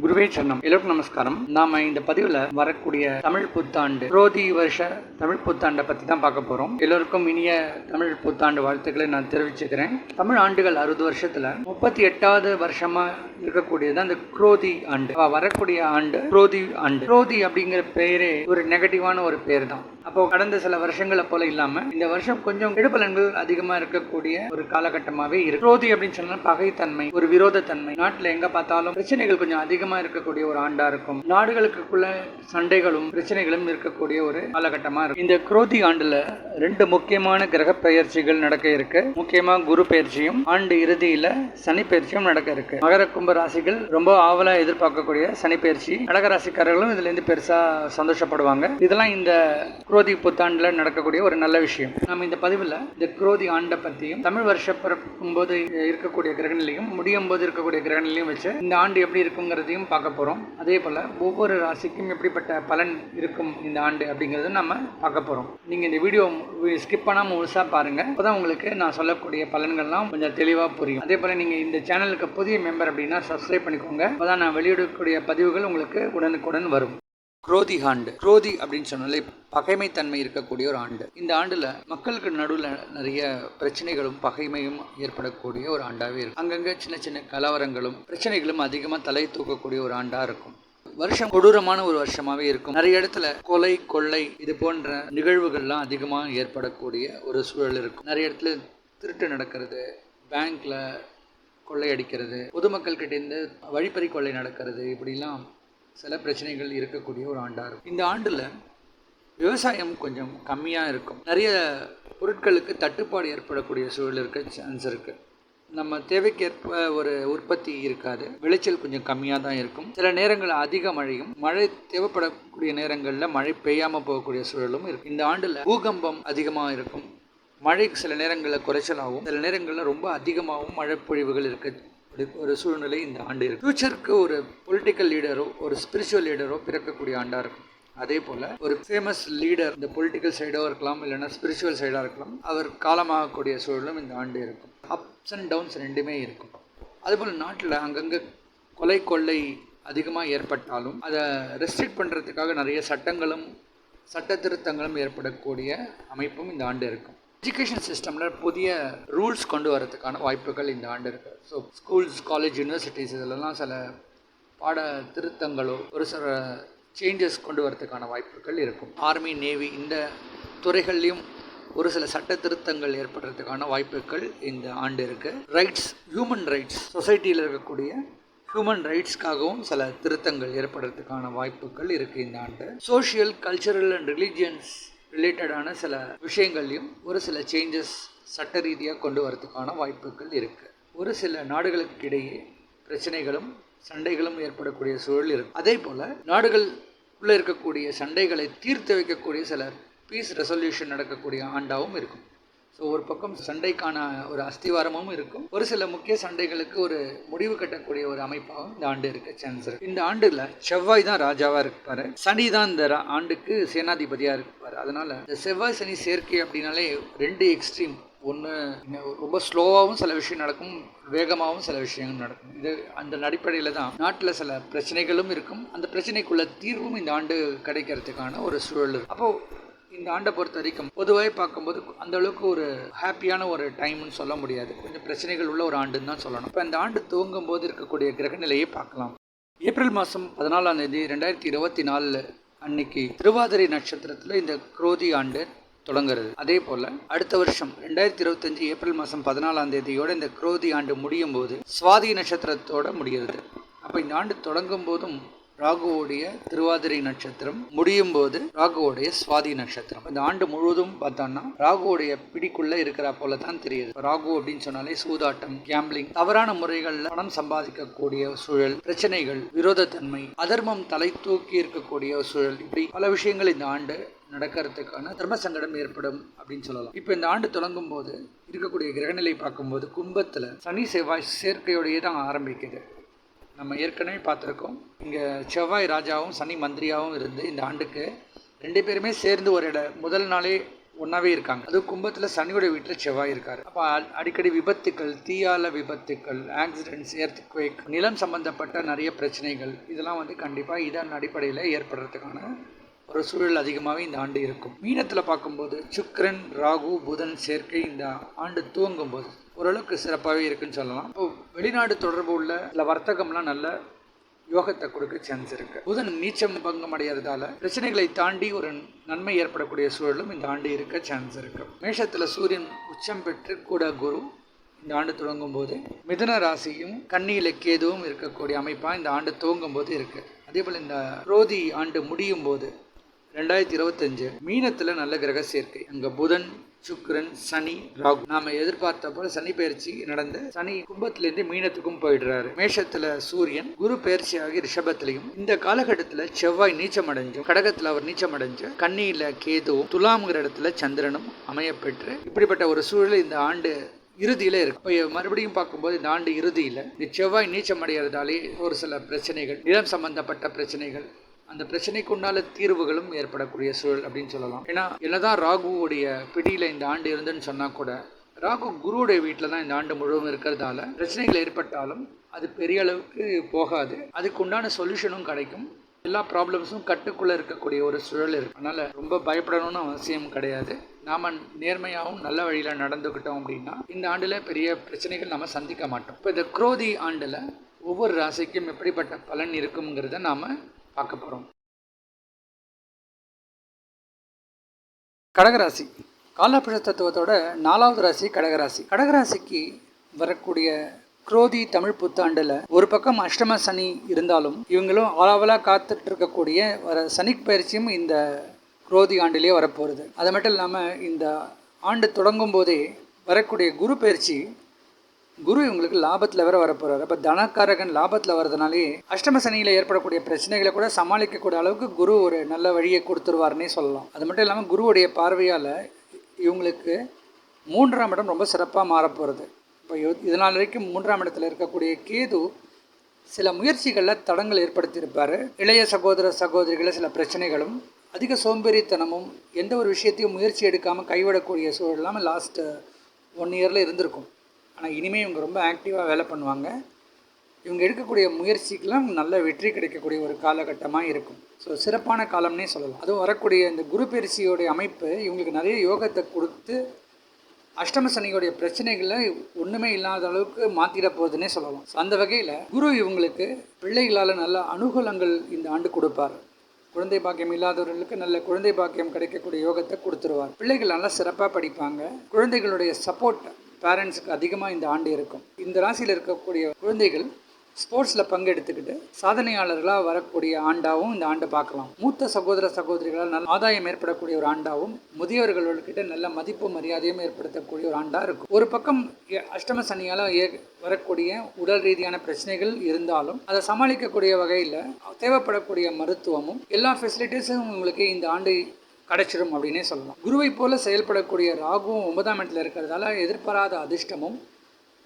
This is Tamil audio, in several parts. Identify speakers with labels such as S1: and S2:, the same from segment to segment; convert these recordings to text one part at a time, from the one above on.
S1: குருவே சரணம். எல்லோருக்கும் நமஸ்காரம். நாம இந்த பதிவுல வரக்கூடிய தமிழ் புத்தாண்டு குரோதி வருஷ தமிழ் புத்தாண்டை பத்தி தான் பார்க்க போறோம். எல்லோருக்கும் இனிய தமிழ் புத்தாண்டு வாழ்த்துக்களை நான் தெரிவிச்சுக்கிறேன். தமிழ் ஆண்டுகள் 60 வருஷத்துல 38வது வருஷமா இருக்கக்கூடியது அந்த குரோதி ஆண்டு. வரக்கூடிய ஆண்டு குரோதி ஆண்டு. குரோதி அப்படிங்கிற பெயரே ஒரு நெகட்டிவான ஒரு பேர் தான். அப்போ கடந்த சில வருஷங்களை போல இல்லாம இந்த வருஷம் கொஞ்சம் கெடுபலன்கள் அதிகமா இருக்கக்கூடிய ஒரு காலகட்டமாவே இருக்கு. குரோதி அப்படின்னு சொன்னா பகைத்தன்மை, ஒரு விரோதத்தன்மை, நாட்டுல எங்க பார்த்தாலும் பிரச்சனைகள் கொஞ்சம் அதிகமா இருக்கக்கூடிய ஒரு ஆண்டா இருக்கும். நாடுகளுக்குள்ள சண்டைகளும் பிரச்சனைகளும் இருக்கக்கூடிய ஒரு காலகட்டமா இருக்கும். இந்த குரோதி ஆண்டுல 2 முக்கியமான கிரக பெயர்ச்சிகள் நடக்க இருக்கு. முக்கியமா குரு பெயர்ச்சியும் ஆண்டு இறுதியில சனி பெயர்ச்சியும் நடக்க இருக்கு. மகர கும்ப ராசிகள் ரொம்ப ஆவலா எதிர்பார்க்கக்கூடிய சனி பெயர்ச்சி. கடக ராசிக்காரர்களும் இதுல இருந்து பெருசா சந்தோஷப்படுவாங்க. இதெல்லாம் இந்த குரோதி புத்தாண்டுல நடக்கக்கூடிய ஒரு நல்ல விஷயம். நம்ம இந்த பதிவுல இந்த குரோதி ஆண்டை பத்தியும் தமிழ் வருஷம் பிறக்கும் போது இருக்கக்கூடிய கிரகநிலையும் முடியும் போது இருக்கக்கூடிய கிரகநிலையும் வச்சு இந்த ஆண்டு எப்படி இருக்குங்கிறதையும் பார்க்க போறோம். அதே போல ஒவ்வொரு ராசிக்கும் எப்படிப்பட்ட பலன் இருக்கும் இந்த ஆண்டு அப்படிங்கறத நம்ம பார்க்க போறோம். நீங்க இந்த வீடியோ ஸ்கிப் பண்ணாம முழுசா பாருங்க. அப்பதான் உங்களுக்கு நான் சொல்லக்கூடிய பலன்கள்லாம் கொஞ்சம் தெளிவா புரியும். அதே போல நீங்க இந்த சேனலுக்கு புதிய மெம்பர் அப்படின்னா சப்ஸ்கிரைப் பண்ணிக்கோங்க. அப்பதான் நான் வெளியிடக்கூடிய பதிவுகள் உங்களுக்கு உடனுக்குடன் வரும். குரோதி ஆண்டு. குரோதி அப்படின்னு சொன்னாலே பகைமைத்தன்மை இருக்கக்கூடிய ஒரு ஆண்டு. இந்த ஆண்டுல மக்களுக்கு நடுவில் நிறைய பிரச்சனைகளும் பகைமையும் ஏற்படக்கூடிய ஒரு ஆண்டாவே இருக்கும். அங்கங்க சின்ன சின்ன கலவரங்களும் பிரச்சனைகளும் அதிகமா தலை தூக்கக்கூடிய ஒரு ஆண்டா இருக்கும். வருஷம் கொடூரமான ஒரு வருஷமாவே இருக்கும். நிறைய இடத்துல கொலை கொள்ளை இது போன்ற நிகழ்வுகள்லாம் அதிகமா ஏற்படக்கூடிய ஒரு சூழல் இருக்கும். நிறைய இடத்துல திருட்டு நடக்கிறது, பேங்க்ல கொள்ளையடிக்கிறது, பொதுமக்கள் கிட்ட இருந்து வழிப்பறி கொள்ளை நடக்கிறது, இப்படிலாம் சில பிரச்சனைகள் இருக்கக்கூடிய ஒரு ஆண்டாக இருக்கும். இந்த ஆண்டில் விவசாயம் கொஞ்சம் கம்மியாக இருக்கும். நிறைய பொருட்களுக்கு தட்டுப்பாடு ஏற்படக்கூடிய சூழல் இருக்க சான்ஸ் இருக்குது. நம்ம தேவைக்கேற்ப ஒரு உற்பத்தி இருக்காது. விளைச்சல் கொஞ்சம் கம்மியாக தான் இருக்கும். சில நேரங்களில் அதிக மழையும், மழை தேவைப்படக்கூடிய நேரங்களில் மழை பெய்யாமல் போகக்கூடிய சூழலும் இருக்குது. இந்த ஆண்டில் பூகம்பம் அதிகமாக இருக்கும். மழை சில நேரங்களில் குறைச்சலாகவும் சில நேரங்களில் ரொம்ப அதிகமாகவும் மழை பொழிவுகள் இருக்குது. ஒரு சூழ்நிலை இந்த ஆண்டு இருக்கு. ஃபியூச்சருக்கு ஒரு பொலிட்டிக்கல் லீடரோ ஒரு ஸ்பிரிச்சுவல் லீடரோ பிறக்கக்கூடிய ஆண்டா இருக்கும். அதே போல ஒரு ஃபேமஸ் லீடர் இந்த பொலிட்டிக்கல் சைடோ இருக்கலாம், இல்லைன்னா ஸ்பிரிச்சுவல் சைடா இருக்கலாம், அவர் காலமாகக்கூடிய சூழலும் இந்த ஆண்டு இருக்கும். அப்ஸ் அண்ட் டவுன்ஸ் ரெண்டுமே இருக்கும். அதுபோல் நாட்டில் அங்கங்கே கொலை கொள்ளை அதிகமாக ஏற்பட்டாலும் அதை ரெஸ்ட்ரிக்ட் பண்ணுறதுக்காக நிறைய சட்டங்களும் சட்ட திருத்தங்களும் ஏற்படக்கூடிய அமைப்பும் இந்த ஆண்டு இருக்கும். எஜுகேஷன் சிஸ்டமில் புதிய ரூல்ஸ் கொண்டு வரதுக்கான வாய்ப்புகள் இந்த ஆண்டு இருக்குது. ஸோ ஸ்கூல்ஸ், காலேஜ், யூனிவர்சிட்டிஸ் இதிலெல்லாம் சில பாட திருத்தங்களோ ஒரு சில சேஞ்சஸ் கொண்டு வரதுக்கான வாய்ப்புகள் இருக்கும். ஆர்மி, நேவி இந்த துறைகள்லையும் ஒரு சில சட்ட திருத்தங்கள் ஏற்படுறதுக்கான வாய்ப்புகள் இந்த ஆண்டு இருக்குது. ரைட்ஸ், ஹியூமன் ரைட்ஸ், சொசைட்டியில் இருக்கக்கூடிய ஹியூமன் ரைட்ஸ்க்காகவும் சில திருத்தங்கள் ஏற்படுறதுக்கான வாய்ப்புகள் இருக்குது இந்த ஆண்டு. சோஷியல், கல்ச்சரல் அண்ட் ரிலீஜியன்ஸ் ரிலேட்டடான சில விஷயங்கள்லையும் ஒரு சில சேஞ்சஸ் சட்ட ரீதியாக கொண்டு வரதுக்கான வாய்ப்புகள் இருக்குது. ஒரு சில நாடுகளுக்கு இடையே பிரச்சனைகளும் சண்டைகளும் ஏற்படக்கூடிய சூழல் இருக்குது. அதே போல் நாடுகளுக்குள்ளே இருக்கக்கூடிய சண்டைகளை தீர்த்து வைக்கக்கூடிய சில பீஸ் ரெசல்யூஷன் நடக்கக்கூடிய ஆண்டாகவும் இருக்கும். ஸோ ஒரு பக்கம் சண்டைக்கான ஒரு அஸ்திவாரமும் இருக்கும். ஒரு சில முக்கிய சண்டைகளுக்கு ஒரு முடிவு கட்டக்கூடிய ஒரு அமைப்பாகவும் இந்த ஆண்டு இருக்க சான்ஸ் இருக்கு. இந்த ஆண்டுல செவ்வாய் தான் ராஜாவா இருப்பாரு, சனி தான் இந்த ஆண்டுக்கு சேனாதிபதியா இருப்பாரு. அதனால இந்த செவ்வாய் சனி சேர்க்கை அப்படின்னாலே 2 எக்ஸ்ட்ரீம். ஒன்று ரொம்ப ஸ்லோவாகவும் சில விஷயம் நடக்கும், வேகமாகவும் சில விஷயங்கள் நடக்கும். இது அந்த அடிப்படையில் தான் நாட்டில் சில பிரச்சனைகளும் இருக்கும். அந்த பிரச்சனைக்குள்ள தீர்வும் இந்த ஆண்டு கிடைக்கிறதுக்கான ஒரு சூழல் இருக்கும். அப்போது இந்த ஆண்டை பொறுத்த வரைக்கும் பொதுவாக பார்க்கும்போது அந்த அளவுக்கு ஒரு ஹாப்பியான ஒரு டைம்னு சொல்ல முடியாது. கொஞ்சம் பிரச்சனைகள் உள்ள ஒரு ஆண்டுன்னு தான் சொல்லணும். இப்போ இந்த ஆண்டு துவங்கும் போது இருக்கக்கூடிய கிரக நிலையை பார்க்கலாம். ஏப்ரல் மாதம் 14ஆம் தேதி 2024 அன்னைக்கு திருவாதிரை நட்சத்திரத்தில் இந்த குரோதி ஆண்டு தொடங்குறது. அதே போல் அடுத்த வருஷம் 2025 ஏப்ரல் மாதம் 14ஆம் தேதியோட இந்த குரோதி ஆண்டு முடியும் போது சுவாதி நட்சத்திரத்தோட முடிகிறது. அப்போ இந்த ஆண்டு தொடங்கும் போதும் ராகுவோடைய திருவாதிரை நட்சத்திரம், முடியும் போது ராகுவோடைய சுவாதி நட்சத்திரம். இந்த ஆண்டு முழுவதும் பார்த்தோம்னா ராகுவோடைய பிடிக்குள்ள இருக்கிற போல தான் தெரியுது. ராகு அப்படின்னு சொன்னாலே சூதாட்டம், கேம்பிளிங், தவறான முறைகளில் பணம் சம்பாதிக்கக்கூடிய சூழல், பிரச்சனைகள், விரோதத்தன்மை, அதர்மம் தலை தூக்கி இருக்கக்கூடிய சூழல், இப்படி பல விஷயங்கள் இந்த ஆண்டு நடக்கிறதுக்கான தர்ம சங்கடம் ஏற்படும் அப்படின்னு சொல்லலாம். இப்போ இந்த ஆண்டு தொடங்கும் போது இருக்கக்கூடிய கிரகநிலை பார்க்கும்போது கும்பத்தில் சனி செவ்வாய் சேர்க்கையோடையே தான் ஆரம்பிக்குது. நம்ம ஏற்கனவே பார்த்துருக்கோம். இங்கே செவ்வாய் ராஜாவும் சனி மந்திரியாகவும் இருந்து இந்த ஆண்டுக்கு 2 பேருமே சேர்ந்து ஒரு முதல் நாளே ஒன்றாவே இருக்காங்க. அதுவும் கும்பத்தில் சனியோட வீட்டில் செவ்வாய் இருக்கார். அப்போ அடிக்கடி விபத்துக்கள், தீயால விபத்துக்கள், ஆக்சிடென்ட்ஸ், எர்த்குவேக், நிலம் சம்பந்தப்பட்ட நிறைய பிரச்சனைகள் இதெல்லாம் கண்டிப்பாக இதன் அடிப்படையில் ஏற்படுறதுக்கான ஒரு சூழல் அதிகமாகவே இந்த ஆண்டு இருக்கும். மீனத்தில் பார்க்கும்போது சுக்கிரன், ராகு, புதன் சேர்க்கை இந்த ஆண்டு துவங்கும் போது ஓரளவுக்கு சிறப்பாகவே இருக்குன்னு சொல்லலாம். இப்போ வெளிநாடு தொடர்பு உள்ள இல்லை வர்த்தகம்லாம் நல்ல யோகத்தை கொடுக்க சான்ஸ் இருக்கு. புதன் நீச்சம் பங்கம் அடைகிறதால பிரச்சனைகளை தாண்டி ஒரு நன்மை ஏற்படக்கூடிய சூழலும் இந்த ஆண்டு இருக்க சான்ஸ் இருக்கு. மேஷத்துல சூரியன் உச்சம் பெற்று கூட குரு இந்த ஆண்டு தொடங்கும் போது மிதுன ராசியும் கன்னியில கேதுவும் இருக்கக்கூடிய அமைப்பா இந்த ஆண்டு துவங்கும் போது இருக்கு. அதே போல இந்த குரோதி ஆண்டு முடியும் போது 2025 மீனத்துல நல்ல கிரக சேர்க்கை. அங்க புதன், சுக்கிரன், சனி, ராகு. நாம எதிர்பார்த்த போல சனி பயிற்சி நடந்து சனி கும்பத்திலிருந்து மீனத்துக்கும் போயிடுறாரு. மேஷத்துல சூரியன், குரு பயிற்சியாகி ரிஷபத்திலையும், இந்த காலகட்டத்துல செவ்வாய் நீச்சம் அடைஞ்சும், கடகத்துல அவர் நீச்சம் அடைஞ்சு, கன்னியில கேதுவும், துலாம்ங்கிற இடத்துல சந்திரனும் அமையப்பெற்று இப்படிப்பட்ட ஒரு சூழல் இந்த ஆண்டு இறுதியில இருக்கு. இப்போ மறுபடியும் பார்க்கும்போது இந்த ஆண்டு இறுதியில இந்த செவ்வாய் நீச்சம் அடைகிறதாலே ஒரு சில பிரச்சனைகள், நிலம் சம்பந்தப்பட்ட பிரச்சனைகள், அந்த பிரச்சனைக்கு உண்டான தீர்வுகளும் ஏற்படக்கூடிய சூழல் அப்படின்னு சொல்லலாம். ஏன்னா என்னதான் ராகுவோடைய பிடியில இந்த ஆண்டு இருந்துன்னு சொன்னா கூட ராகு குருவுடைய வீட்டில் தான் இந்த ஆண்டு முழுவதும் இருக்கிறதால பிரச்சனைகள் ஏற்பட்டாலும் அது பெரிய அளவுக்கு போகாது. அதுக்கு உண்டான சொல்யூஷனும் கிடைக்கும். எல்லா ப்ராப்ளம்ஸும் கட்டுக்குள்ளே இருக்கக்கூடிய ஒரு சூழல் இருக்கு. அதனால ரொம்ப பயப்படணும்னு அவசியம் கிடையாது. நாம நேர்மையாகவும் நல்ல வழியில் நடந்துக்கிட்டோம் அப்படின்னா இந்த ஆண்டில் பெரிய பிரச்சனைகள் நம்ம சந்திக்க மாட்டோம். இப்போ இந்த குரோதி ஆண்டில் ஒவ்வொரு ராசிக்கும் எப்படிப்பட்ட பலன் இருக்குங்கிறத நாம பார்க்க போகிறோம். கடகராசி காலப்புழ தத்துவத்தோட 4வது ராசி கடகராசி. கடகராசிக்கு வரக்கூடிய குரோதி தமிழ் புத்தாண்டில் ஒரு பக்கம் அஷ்டம சனி இருந்தாலும் இவங்களும் ஆளாவலாக காத்துட்டு இருக்கக்கூடிய வர சனி பயிற்சியும் இந்த குரோதி ஆண்டிலேயே வரப்போகிறது. அது மட்டும் இல்லாமல் இந்த ஆண்டு தொடங்கும் போதே வரக்கூடிய குரு பயிற்சி, குரு இவங்களுக்கு லாபத்தில் வேற வரப்போறாரு. அப்போ தனக்காரகன் லாபத்தில் வர்றதுனாலே அஷ்டம சனியில் ஏற்படக்கூடிய பிரச்சனைகளை கூட சமாளிக்கக்கூடிய அளவுக்கு குரு ஒரு நல்ல வழியை கொடுத்துருவார்னே சொல்லலாம். அது மட்டும் இல்லாமல் குருவுடைய பார்வையால் இவங்களுக்கு 3ஆம் இடம் ரொம்ப சிறப்பாக மாறப்போகிறது. இப்போ இதனால் வரைக்கும் 3ஆம் இடத்துல இருக்கக்கூடிய கேது சில முயற்சிகளில் தடங்கள் ஏற்படுத்தியிருப்பார். இளைய சகோதர சகோதரிகளில் சில பிரச்சனைகளும், அதிக சோம்பேறித்தனமும், எந்த ஒரு விஷயத்தையும் முயற்சி எடுக்காமல் கைவிடக்கூடிய சூழல் இல்லாமல் லாஸ்ட் 1 இயரில் இருந்திருக்கும். ஆனால் இனிமேல் இவங்க ரொம்ப ஆக்டிவாக வேலை பண்ணுவாங்க. இவங்க எடுக்கக்கூடிய முயற்சிக்கெல்லாம் நல்ல வெற்றி கிடைக்கக்கூடிய ஒரு காலகட்டமாக இருக்கும். ஸோ சிறப்பான காலம்னே சொல்லலாம். அதுவும் வரக்கூடிய இந்த குரு பயிற்சியோடைய அமைப்பு இவங்களுக்கு நிறைய யோகத்தை கொடுத்து அஷ்டம சனியோடைய பிரச்சனைகளை ஒன்றுமே இல்லாத அளவுக்கு மாற்றிட போகுதுன்னே சொல்லலாம். அந்த வகையில் குரு இவங்களுக்கு பிள்ளைகளால் நல்ல அனுகூலங்கள் இந்த ஆண்டு கொடுப்பார். குழந்தை பாக்கியம் இல்லாதவர்களுக்கு நல்ல குழந்தை பாக்கியம் கிடைக்கக்கூடிய யோகத்தை கொடுத்துருவார். பிள்ளைகள் நல்லா சிறப்பாக படிப்பாங்க. குழந்தைகளுடைய சப்போர்ட் பேரண்ட்ஸுக்கு அதிகமாக இந்த ஆண்டு இருக்கும். இந்த ராசியில் இருக்கக்கூடிய குழந்தைகள் ஸ்போர்ட்ஸில் பங்கெடுத்துக்கிட்டு சாதனையாளர்களாக வரக்கூடிய ஆண்டாகவும் இந்த ஆண்டை பார்க்கலாம். மூத்த சகோதர சகோதரிகளால் நல்ல ஆதாயம் ஏற்படக்கூடிய ஒரு ஆண்டாகவும், முதியவர்கள்கிட்ட நல்ல மதிப்பு மரியாதையும் ஏற்படுத்தக்கூடிய ஒரு ஆண்டாக இருக்கும். ஒரு பக்கம் அஷ்டம சனியால் வரக்கூடிய உடல் ரீதியான பிரச்சனைகள் இருந்தாலும் அதை சமாளிக்கக்கூடிய வகையில் தேவைப்படக்கூடிய மருத்துவமும் எல்லா ஃபெசிலிட்டிஸும் உங்களுக்கு இந்த ஆண்டு கிடைச்சிடும் அப்படின்னே சொல்லலாம். குருவை போல செயல்படக்கூடிய ராகுவும் 9ஆம் இடத்துல இருக்கிறதால எதிர்பாராத அதிர்ஷ்டமும்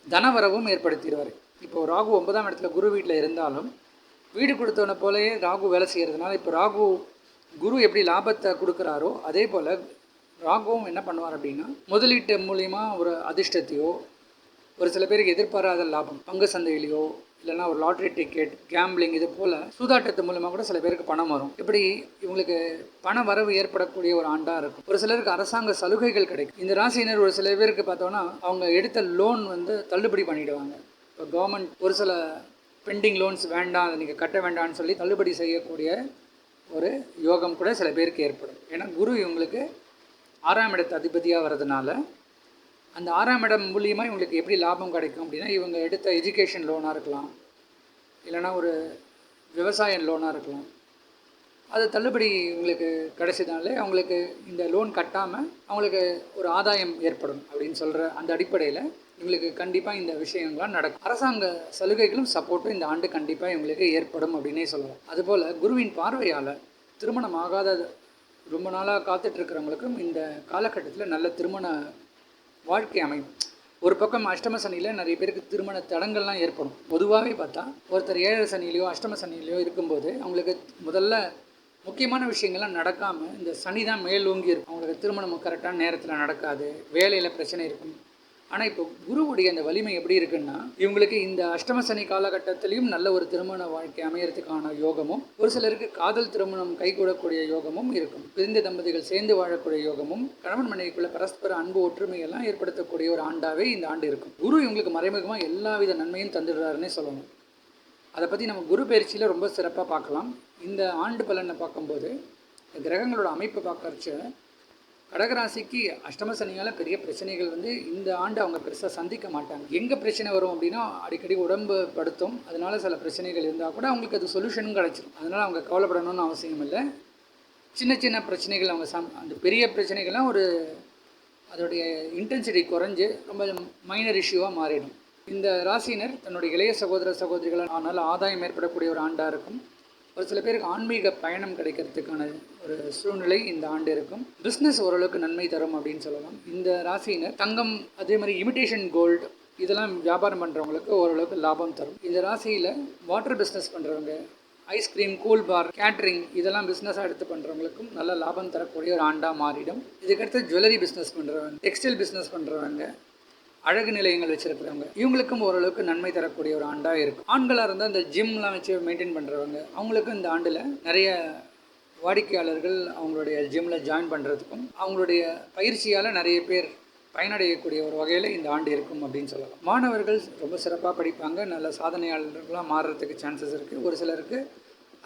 S1: தனவரவும் ஏற்படுத்திடுவார். இப்போ ராகு 9ஆம் இடத்துல குரு வீட்டில் இருந்தாலும் வீடு கொடுத்தவனை போலயே ராகு வேலை செய்கிறதுனால இப்போ ராகு குரு எப்படி லாபத்தை கொடுக்குறாரோ அதே போல் ராகுவும் என்ன பண்ணுவார் அப்படின்னா முதலீட்டு மூலிமா ஒரு அதிர்ஷ்டத்தையோ, ஒரு சில பேருக்கு எதிர்பாராத லாபம், பங்கு சந்தையிலையோ இல்லைனா ஒரு லாட்ரி டிக்கெட், கேம்பிளிங், இது போல் சூதாட்டத்து மூலமாக கூட சில பேருக்கு பணம் வரும். இப்படி இவங்களுக்கு பண வரவு ஏற்படக்கூடிய ஒரு ஆண்டாக இருக்கும். ஒரு சிலருக்கு அரசாங்க சலுகைகள் கிடைக்கும். இந்த ராசியினர் ஒரு சில பேருக்கு பார்த்தோன்னா அவங்க எடுத்த லோன் தள்ளுபடி பண்ணிவிடுவாங்க. இப்போ கவர்மெண்ட் ஒரு சில பெண்டிங் லோன்ஸ் வேண்டாம், அதை நீங்கள் கட்ட வேண்டாம்னு சொல்லி தள்ளுபடி செய்யக்கூடிய ஒரு யோகம் கூட சில பேருக்கு ஏற்படும். ஏன்னா குரு இவங்களுக்கு 6ஆம் இடத்து அதிபதியாக வர்றதுனால அந்த 6ஆம் இடம் மூலியமாக இவங்களுக்கு எப்படி லாபம் கிடைக்கும் அப்படின்னா, இவங்க எடுத்த எஜுகேஷன் லோனாக இருக்கலாம், இல்லைனா ஒரு விவசாய லோனாக இருக்கலாம், அது தள்ளுபடி இவங்களுக்கு கிடைச்சதுனால அவங்களுக்கு இந்த லோன் கட்டாமல் அவங்களுக்கு ஒரு ஆதாயம் ஏற்படும் அப்படின்னு சொல்கிற அந்த அடிப்படையில் இவங்களுக்கு கண்டிப்பாக இந்த விஷயங்கள்லாம் நடக்கும். அரசாங்க சலுகைகளும் சப்போர்ட்டும் இந்த ஆண்டு கண்டிப்பாக இவங்களுக்கு ஏற்படும் அப்படின்னே சொல்லலாம். அதுபோல் குருவின் பார்வையால் திருமணம் ஆகாத ரொம்ப நாளாக காத்துட்ருக்கிறவங்களுக்கும் இந்த காலகட்டத்தில் நல்ல திருமண வாழ்க்கை அமையும். ஒரு பக்கம் அஷ்டம சனியில் நிறைய பேருக்கு திருமண தடங்கள்லாம் ஏற்படும். பொதுவாகவே பார்த்தா ஒருத்தர் 7 சனியிலையோ அஷ்டம சனியிலையோ இருக்கும்போது அவங்களுக்கு முதல்ல முக்கியமான விஷயங்கள்லாம் நடக்காமல் இந்த சனி தான் மேலோங்கி இருக்கும். அவங்களுக்கு திருமணம் கரெக்டான நேரத்தில் நடக்காது, வேலையில் பிரச்சனை இருக்கும். ஆனால் இப்போ குருவுடைய அந்த வலிமை எப்படி இருக்குன்னா, இவங்களுக்கு இந்த அஷ்டம சனி காலகட்டத்திலையும் நல்ல ஒரு திருமண வாழ்க்கை அமையறதுக்கான யோகமும், ஒரு சிலருக்கு காதல் திருமணம் கைகூடக்கூடிய யோகமும் இருக்கும். பிரிந்த தம்பதிகள் சேர்ந்து வாழக்கூடிய யோகமும், கணவன் மனைவிக்குள்ள பரஸ்பர அன்பு ஒற்றுமையெல்லாம் ஏற்படுத்தக்கூடிய ஒரு ஆண்டாவே இந்த ஆண்டு இருக்கும். குரு இவங்களுக்கு மறைமுகமாக எல்லாவித நன்மையும் தந்துடுறாருன்னே சொல்லணும். அதை பற்றி நம்ம குரு பயிற்சியில் ரொம்ப சிறப்பாக பார்க்கலாம். இந்த ஆண்டு பலனை பார்க்கும்போது கிரகங்களோட அமைப்பை பார்க்கறச்ச கடகராசிக்கு அஷ்டம சனியால் பெரிய பிரச்சனைகள் இந்த ஆண்டு அவங்க பெருசாக சந்திக்க மாட்டாங்க. எங்கே பிரச்சனை வரும் அப்படின்னா அடிக்கடி உடம்பு படுத்தும், அதனால சில பிரச்சனைகள் இருந்தால் கூட அவங்களுக்கு அது சொல்யூஷனும் கிடச்சிடும். அதனால் அவங்க கவலைப்படணும்னு அவசியம் இல்லை. சின்ன சின்ன பிரச்சனைகள் அவங்க அந்த பெரிய பிரச்சனைகள்லாம் அதோடைய இன்டென்சிட்டி குறைஞ்சு ரொம்ப மைனர் இஷ்யூவாக மாறிடும். இந்த ராசியினர் தன்னுடைய இளைய சகோதர சகோதரிகளால் நல்ல ஆதாயம் ஏற்படக்கூடிய ஒரு ஆண்டாக இருக்கும். ஒரு சில பேருக்கு ஆன்மீக பயணம் கிடைக்கிறதுக்கான ஒரு சூழ்நிலை இந்த ஆண்டு இருக்கும். பிஸ்னஸ் ஓரளவுக்கு நன்மை தரும் அப்படின்னு சொல்லலாம். இந்த ராசியினர் தங்கம், அதே மாதிரி இமிடேஷன் கோல்டு இதெல்லாம் வியாபாரம் பண்ணுறவங்களுக்கு ஓரளவுக்கு லாபம் தரும். இந்த ராசியில் வாட்டர் பிஸ்னஸ் பண்ணுறவங்க, ஐஸ்கிரீம், கூல் பார், கேட்ரிங் இதெல்லாம் பிஸ்னஸாக எடுத்து பண்ணுறவங்களுக்கும் நல்ல லாபம் தரக்கூடிய ஒரு ஆண்டாக மாறிடும். இதுக்கடுத்து ஜுவல்லரி பிஸ்னஸ் பண்ணுறவங்க, டெக்ஸ்டைல் பிஸ்னஸ் பண்ணுறவங்க, அழகு நிலையங்கள் வச்சுருக்கிறவங்க இவங்களுக்கும் ஓரளவுக்கு நன்மை தரக்கூடிய ஒரு ஆண்டாக இருக்கும். ஆண்களாக இருந்தால் இந்த ஜிம்லாம் வச்சு மெயின்டைன் பண்ணுறவங்க அவங்களுக்கும் இந்த ஆண்டில் நிறைய வாடிக்கையாளர்கள் அவங்களுடைய ஜிம்மில் ஜாயின் பண்ணுறதுக்கும் அவங்களுடைய பயிற்சியால் நிறைய பேர் பயனடையக்கூடிய ஒரு வகையில் இந்த ஆண்டு இருக்கும் அப்படின்னு சொல்லலாம். மாணவர்கள் ரொம்ப சிறப்பாக படிப்பாங்க, நல்ல சாதனையாளர்களாக மாறுறதுக்கு சான்சஸ் இருக்குது. ஒரு சிலருக்கு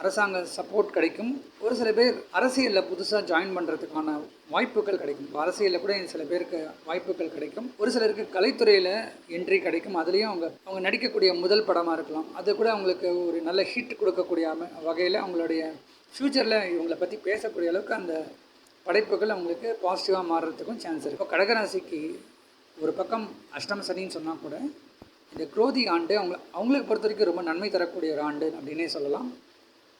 S1: அரசாங்க சப்போர்ட் கிடைக்கும். ஒரு சில பேர் அரசியலில் புதுசாக ஜாயின் பண்ணுறதுக்கான வாய்ப்புகள் கிடைக்கும். அரசியலில் கூட சில பேருக்கு வாய்ப்புகள் கிடைக்கும். ஒரு சிலருக்கு கலைத்துறையில் என்ட்ரி கிடைக்கும். அதுலேயும் அவங்க நடிக்கக்கூடிய முதல் படமாக இருக்கலாம். அது கூட அவங்களுக்கு ஒரு நல்ல ஹிட் கொடுக்கக்கூடிய வகையில் அவங்களுடைய ஃப்யூச்சரில் இவங்களை பற்றி பேசக்கூடிய அளவுக்கு அந்த படைப்புகள் அவங்களுக்கு பாசிட்டிவாக மாறுறதுக்கும் சான்ஸ் இருக்குது. இப்போ கடகராசிக்கு ஒரு பக்கம் அஷ்டம சனின்னு சொன்னால் கூட இந்த குரோதி ஆண்டு அவங்களுக்கு பொறுத்த வரைக்கும் ரொம்ப நன்மை தரக்கூடிய ஒரு ஆண்டு அப்படின்னே சொல்லலாம்.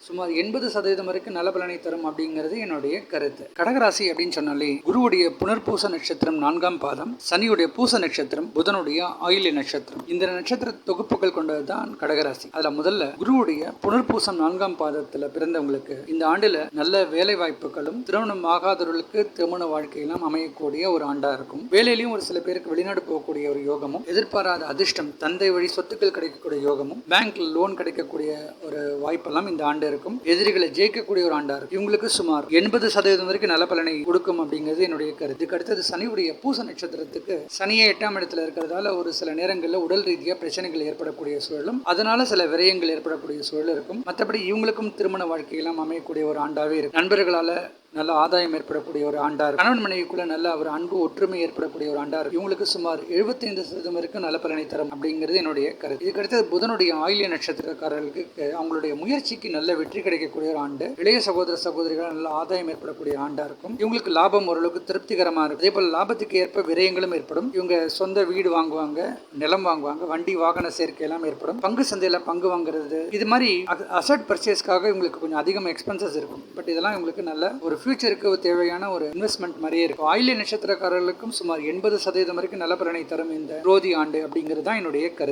S1: சுமார் 80% வரைக்கும் நல்ல பலனை தரும் அப்படிங்கிறது என்னுடைய கருத்து. கடகராசி அப்படின்னு சொன்னாலே குருவுடைய புனர்பூச நட்சத்திரம் 4ஆம் பாதம், சனியுடைய பூச நட்சத்திரம், புதனுடைய ஆயில்ய நட்சத்திரம், இந்த நட்சத்திர தொகுப்புகள் கொண்டது தான் கடகராசி. அதில் முதல்ல குருவுடைய புனர்பூசம் 4ஆம் பாதத்தில் பிறந்தவங்களுக்கு இந்த ஆண்டில் நல்ல வேலை வாய்ப்புகளும், திருமணம் ஆகாதவர்களுக்கு திருமண வாழ்க்கையெல்லாம் அமையக்கூடிய ஒரு ஆண்டாக இருக்கும். வேலையிலையும் ஒரு சில பேருக்கு வெளிநாடு போகக்கூடிய ஒரு யோகமும், எதிர்பாராத அதிர்ஷ்டம், தந்தை வழி சொத்துக்கள் கிடைக்கக்கூடிய யோகமும், பேங்க்ல லோன் கிடைக்கக்கூடிய ஒரு வாய்ப்பெல்லாம் இந்த ஆண்டு இருக்கும். எதிரிகளை ஜெயிக்கக்கூடிய ஒரு ஆண்டா இருக்கும். இவங்களுக்கு சுமார் 80% வரைக்கும் நல்ல பலனை கொடுக்கும் அப்படிங்கிறது என்னுடைய கருத்து. இதுக்கு அடுத்தது சனியுடைய பூச நட்சத்திரத்துக்கு சனியே 8ஆம் இடத்துல இருக்கிறதால ஒரு சில நேரங்களில் உடல் ரீதியாக பிரச்சனைகள் ஏற்படக்கூடிய சூழலும், அதனால சில விரயங்கள் ஏற்படக்கூடிய சூழல் இருக்கும். மற்றபடி இவங்களுக்கும் திருமண வாழ்க்கையெல்லாம் அமையக்கூடிய ஒரு ஆண்டாவே இருக்கும். நண்பர்களால் நல்ல ஆதாயம் ஏற்படக்கூடிய ஒரு ஆண்டா இருக்கும். கணவன் மனைவிக்குள்ள நல்ல ஒரு அன்பு ஒற்றுமை ஏற்படக்கூடிய ஒரு ஆண்டா இருக்கும். இவங்களுக்கு சுமார் 75% வரைக்கும் நல்ல பலனை தரும் அப்படிங்கிறது என்னுடைய கருத்து. இதுக்கடுத்தது புதனுடைய ஆயில்ய நட்சத்திரக்காரர்களுக்கு அவங்களுடைய முயற்சிக்கு நல்ல வெற்றி கிடைக்கக்கூடிய ஒரு ஆண்டு. இளைய சகோதர சகோதரிகள் நல்ல ஆதாயம் ஏற்படக்கூடிய ஆண்டா இருக்கும். இவங்களுக்கு லாபம் ஓரளவுக்கு திருப்திகரமாக இருக்கும். அதே போல லாபத்துக்கு ஏற்ப விரயங்களும் ஏற்படும். இவங்க சொந்த வீடு வாங்குவாங்க, நிலம் வாங்குவாங்க, வண்டி வாகன சேர்க்கை எல்லாம் ஏற்படும். பங்கு சந்தையில் பங்கு வாங்குறது, இது மாதிரி அசட் பர்ச்சேஸ்க்காக இவங்களுக்கு கொஞ்சம் அதிகம் எக்ஸ்பென்சஸ் இருக்கும். பட் இதெல்லாம் இவங்களுக்கு நல்ல ஒரு ஃபியூச்சருக்கு தேவையான ஒரு இன்வெஸ்ட்மெண்ட் மாதிரியே இருக்கும். ஆயில்ய நட்சத்திரக்காரர்களுக்கும் சுமார் 80% வரைக்கும் நல்ல பலனை தரும் இந்த குரோதி ஆண்டு அப்படிங்கிறது தான் என்னுடைய கருத்து.